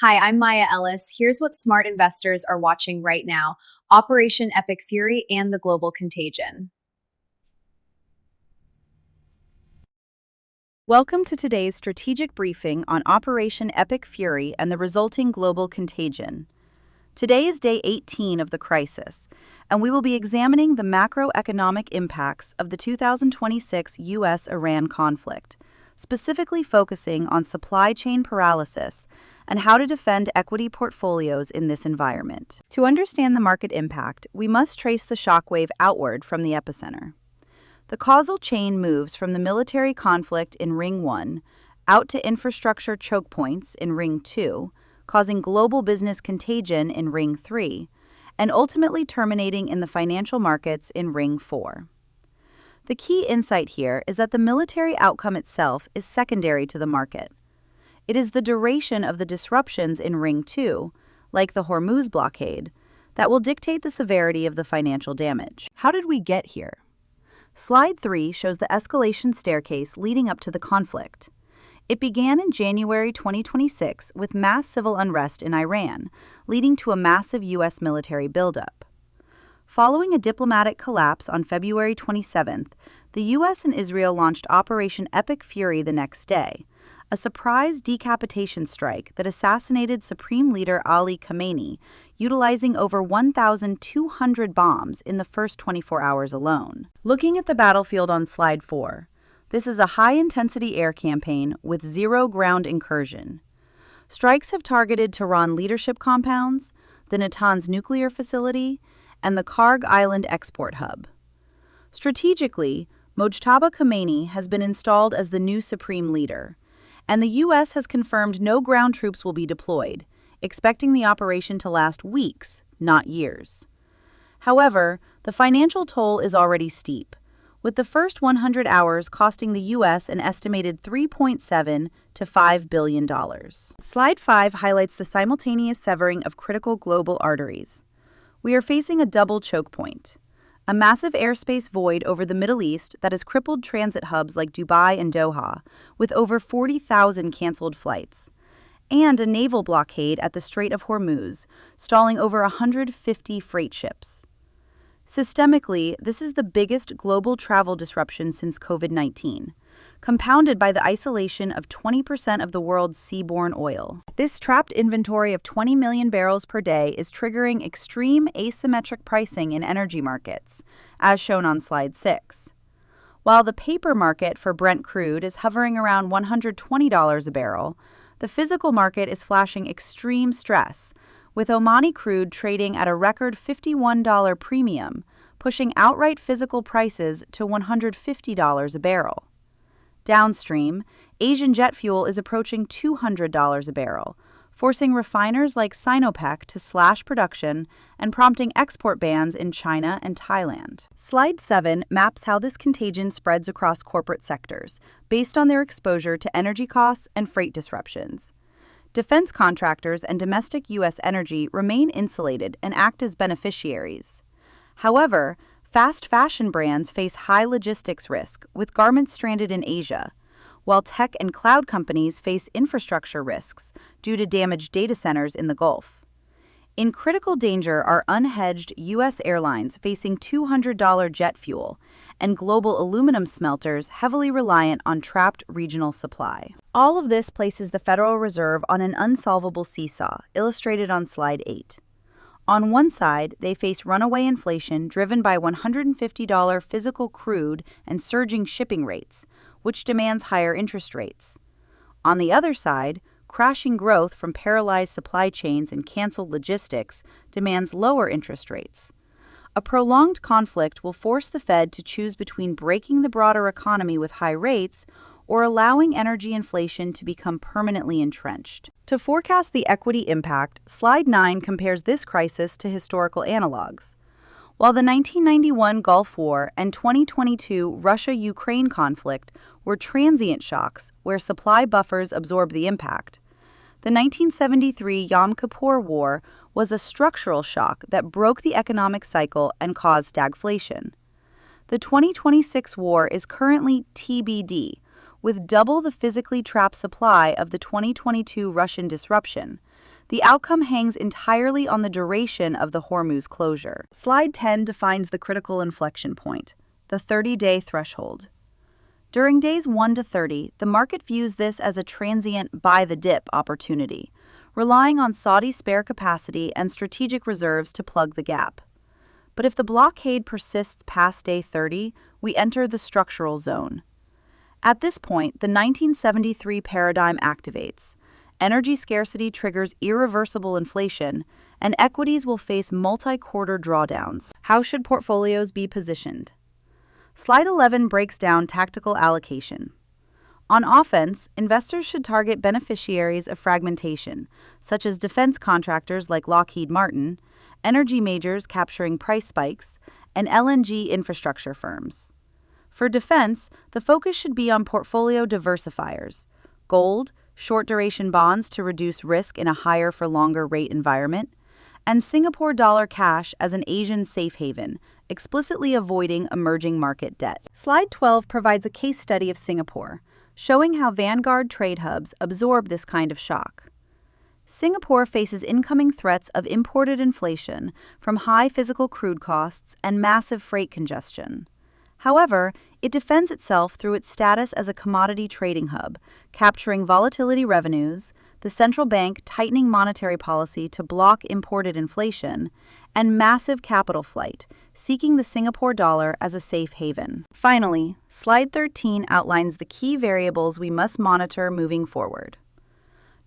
Hi, I'm Maya Ellis. Here's what smart investors are watching right now: Operation Epic Fury and the global contagion. Welcome to today's strategic briefing on Operation Epic Fury and the resulting global contagion. Today is day 18 of the crisis, and we will be examining the macroeconomic impacts of the 2026 U.S.-Iran conflict, specifically focusing on supply chain paralysis and how to defend equity portfolios in this environment. To understand the market impact, we must trace the shockwave outward from the epicenter. The causal chain moves from the military conflict in Ring 1 out to infrastructure choke points in Ring 2, causing global business contagion in Ring 3, and ultimately terminating in the financial markets in Ring 4. The key insight here is that the military outcome itself is secondary to the market. It is the duration of the disruptions in Ring 2, like the Hormuz blockade, that will dictate the severity of the financial damage. How did we get here? Slide 3 shows the escalation staircase leading up to the conflict. It began in January 2026 with mass civil unrest in Iran, leading to a massive U.S. military buildup. Following a diplomatic collapse on February 27th, the U.S. and Israel launched Operation Epic Fury the next day, a surprise decapitation strike that assassinated Supreme Leader Ali Khamenei, utilizing over 1,200 bombs in the first 24 hours alone. Looking at the battlefield on Slide 4, this is a high-intensity air campaign with zero ground incursion. Strikes have targeted Tehran leadership compounds, the Natanz nuclear facility, and the Karg Island export hub. Strategically, Mojtaba Khamenei has been installed as the new supreme leader, and the U.S. has confirmed no ground troops will be deployed, expecting the operation to last weeks, not years. However, the financial toll is already steep, with the first 100 hours costing the U.S. an estimated $3.7 to $5 billion. Slide 5 highlights the simultaneous severing of critical global arteries. We are facing a double choke point: a massive airspace void over the Middle East that has crippled transit hubs like Dubai and Doha, with over 40,000 canceled flights, and a naval blockade at the Strait of Hormuz, stalling over 150 freight ships. Systemically, this is the biggest global travel disruption since COVID-19, compounded by the isolation of 20% of the world's seaborne oil. This trapped inventory of 20 million barrels per day is triggering extreme asymmetric pricing in energy markets, as shown on Slide 6. While the paper market for Brent crude is hovering around $120 a barrel, the physical market is flashing extreme stress, with Omani crude trading at a record $51 premium, pushing outright physical prices to $150 a barrel. Downstream, Asian jet fuel is approaching $200 a barrel, forcing refiners like Sinopec to slash production and prompting export bans in China and Thailand. Slide 7 maps how this contagion spreads across corporate sectors, based on their exposure to energy costs and freight disruptions. Defense contractors and domestic U.S. energy remain insulated and act as beneficiaries. However, fast fashion brands face high logistics risk, with garments stranded in Asia, while tech and cloud companies face infrastructure risks due to damaged data centers in the Gulf. In critical danger are unhedged U.S. airlines facing $200 jet fuel and global aluminum smelters heavily reliant on trapped regional supply. All of this places the Federal Reserve on an unsolvable seesaw, illustrated on Slide 8. On one side, they face runaway inflation driven by $150 physical crude and surging shipping rates, which demands higher interest rates. On the other side, crashing growth from paralyzed supply chains and canceled logistics demands lower interest rates. A prolonged conflict will force the Fed to choose between breaking the broader economy with high rates or allowing energy inflation to become permanently entrenched. To forecast the equity impact, Slide 9 compares this crisis to historical analogs. While the 1991 Gulf War and 2022 Russia-Ukraine conflict were transient shocks where supply buffers absorbed the impact, the 1973 Yom Kippur War was a structural shock that broke the economic cycle and caused stagflation. The 2026 war is currently TBD, with double the physically trapped supply of the 2022 Russian disruption, The outcome hangs entirely on the duration of the Hormuz closure. Slide 10 defines the critical inflection point, the 30-day threshold. During days 1 to 30, the market views this as a transient buy-the-dip opportunity, relying on Saudi spare capacity and strategic reserves to plug the gap. But if the blockade persists past day 30, we enter the structural zone. At this point, the 1973 paradigm activates. Energy scarcity triggers irreversible inflation, and equities will face multi-quarter drawdowns. How should portfolios be positioned? Slide 11 breaks down tactical allocation. On offense, investors should target beneficiaries of fragmentation, such as defense contractors like Lockheed Martin, energy majors capturing price spikes, and LNG infrastructure firms. For defense, the focus should be on portfolio diversifiers, gold, short-duration bonds to reduce risk in a higher-for-longer rate environment, and Singapore dollar cash as an Asian safe haven, explicitly avoiding emerging market debt. Slide 12 provides a case study of Singapore, showing how Vanguard trade hubs absorb this kind of shock. Singapore faces incoming threats of imported inflation from high physical crude costs and massive freight congestion. However, it defends itself through its status as a commodity trading hub, capturing volatility revenues, the central bank tightening monetary policy to block imported inflation, and massive capital flight, seeking the Singapore dollar as a safe haven. Finally, Slide 13 outlines the key variables we must monitor moving forward.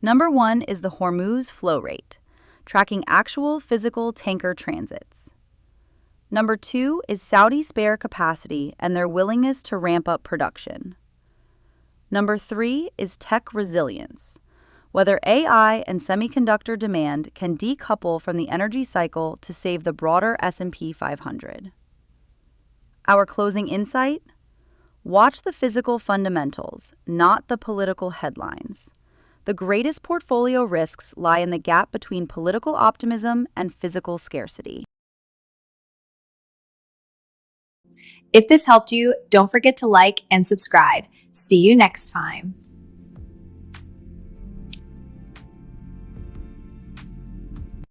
Number 1 is the Hormuz flow rate, tracking actual physical tanker transits. Number 2 is Saudi spare capacity and their willingness to ramp up production. Number 3 is tech resilience, whether AI and semiconductor demand can decouple from the energy cycle to save the broader S&P 500. Our closing insight? Watch the physical fundamentals, not the political headlines. The greatest portfolio risks lie in the gap between political optimism and physical scarcity. If this helped you, don't forget to like and subscribe. See you next time.